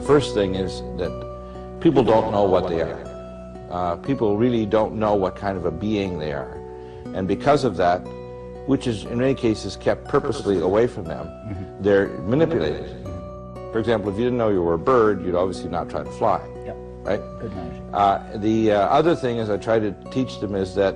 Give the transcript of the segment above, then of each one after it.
first thing is that people don't know what they are. People really don't know what kind of a being they are. And because of that, which is in many cases kept purposely away from them, they're manipulated. For example, if you didn't know you were a bird, you'd obviously not try to fly. Yep. Right? Good analogy. The other thing is I try to teach them is that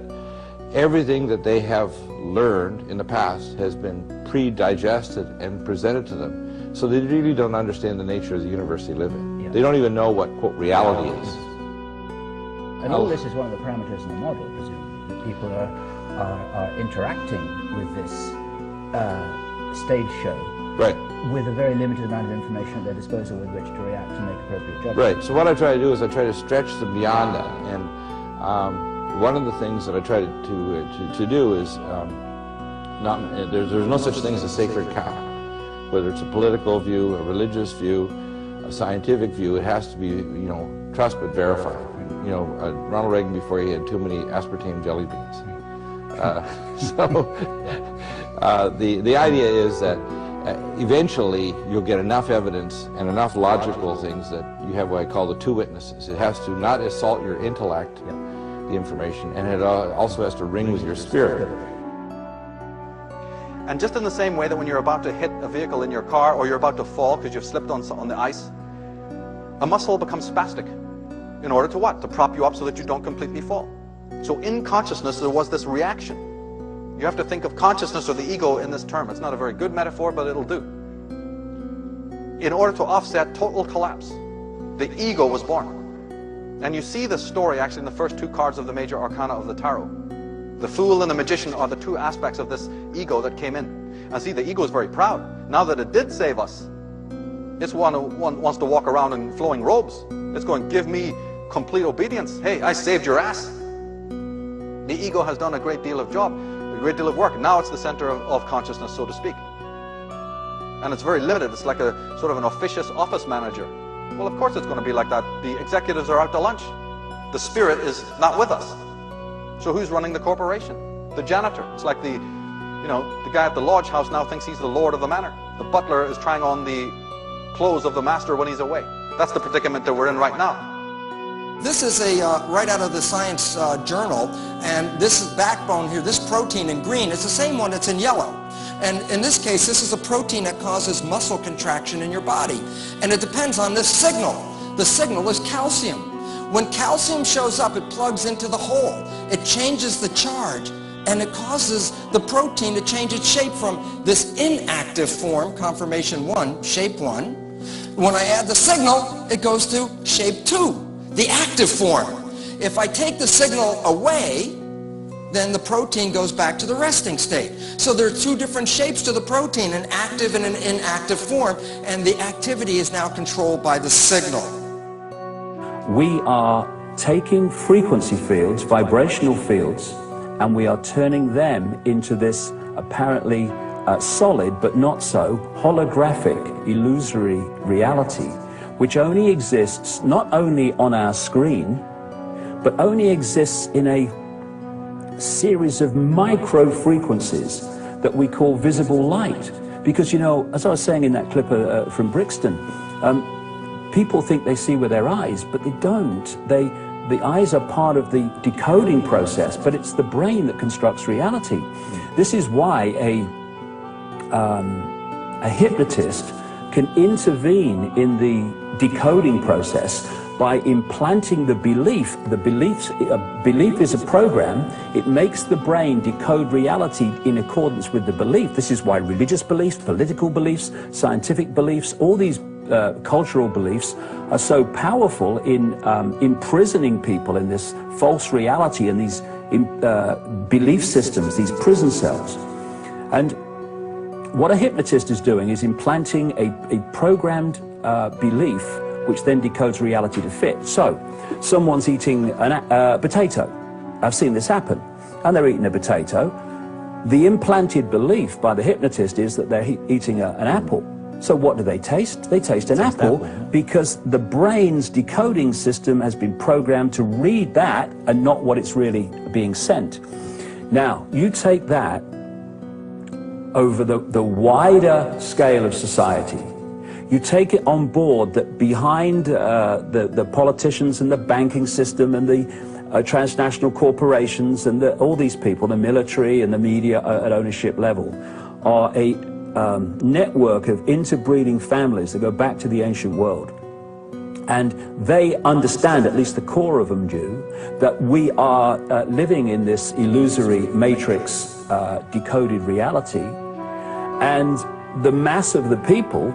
everything that they have learned in the past has been pre-digested and presented to them. So they really don't understand the nature of the universe they live in. Yeah. They don't even know what, quote, reality is. And all this is one of the parameters in the model, presumably, that people are interacting with this stage show. Right. With a very limited amount of information at their disposal with which to react and make appropriate judgments. Right. So what I try to do is I try to stretch them beyond that. And one of the things that I try to do is there's no such thing as a sacred cow. Whether it's a political view, a religious view, a scientific view, it has to be, trust but verify. Ronald Reagan, before he had too many aspartame jelly beans. The idea is that eventually you'll get enough evidence and enough logical things that you have what I call the two witnesses. It has to not assault your intellect, the information, and it also has to ring with your spirit. And just in the same way that when you're about to hit a vehicle in your car or you're about to fall because you've slipped on the ice, a muscle becomes spastic. In order to what? To prop you up so that you don't completely fall. So in consciousness there was this reaction. You have to think of consciousness or the ego in this term. It's not a very good metaphor, but it'll do. In order to offset total collapse, the ego was born. And you see this story actually in the first two cards of the major arcana of the tarot. The fool and the magician are the two aspects of this ego that came in. And see, the ego is very proud. Now that it did save us, it's one who wants to walk around in flowing robes. It's going, give me complete obedience. Hey, I saved your ass. The ego has done a great deal of job, a great deal of work. Now it's the center of consciousness, so to speak. And it's very limited. It's like a sort of an officious office manager. Well, of course it's going to be like that. The executives are out to lunch. The spirit is not with us. So who's running the corporation? The janitor. It's like the guy at the lodge house now thinks he's the lord of the manor. The butler is trying on the clothes of the master when he's away. That's the predicament that we're in right now. This is right out of the Science Journal, and this is backbone here, this protein in green, it's the same one that's in yellow. And in this case, this is a protein that causes muscle contraction in your body. And it depends on this signal. The signal is calcium. When calcium shows up, it plugs into the hole. It changes the charge, and it causes the protein to change its shape from this inactive form, conformation 1, shape 1. When I add the signal, it goes to shape 2. The active form. If I take the signal away, then the protein goes back to the resting state. So there are two different shapes to the protein, an active and an inactive form, and the activity is now controlled by the signal. We are taking frequency fields, vibrational fields, and we are turning them into this apparently solid but not so holographic, illusory reality, which only exists not only on our screen, but only exists in a series of micro frequencies that we call visible light. Because, as I was saying in that clip from Brixton, people think they see with their eyes, but they don't. The eyes are part of the decoding process, but it's the brain that constructs reality. This is why a hypnotist can intervene in the decoding process by implanting the belief. Belief is a program. It makes the brain decode reality in accordance with the belief. This is why religious beliefs, political beliefs, scientific beliefs, all these cultural beliefs are so powerful in imprisoning people in this false reality and these belief systems, these prison cells. And what a hypnotist is doing is implanting a programmed belief which then decodes reality to fit. So, someone's eating a potato. I've seen this happen. And they're eating a potato. The implanted belief by the hypnotist is that they're eating an apple. So what do they taste? They taste an apple, because the brain's decoding system has been programmed to read that and not what it's really being sent. Now, you take that over the wider scale of society. you take it on board that behind the politicians and the banking system and the transnational corporations and all these people, the military and the media at ownership level, are a network of interbreeding families that go back to the ancient world. And they understand, at least the core of them do, that we are living in this illusory matrix decoded reality. And the mass of the people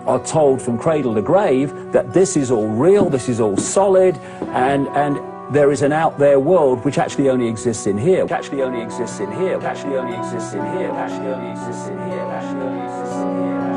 are told from cradle to grave that this is all real, this is all solid, and there is an out there world which actually only exists in here, which actually only exists in here, which actually only exists in here, which actually only exists in here, which actually only exists in here.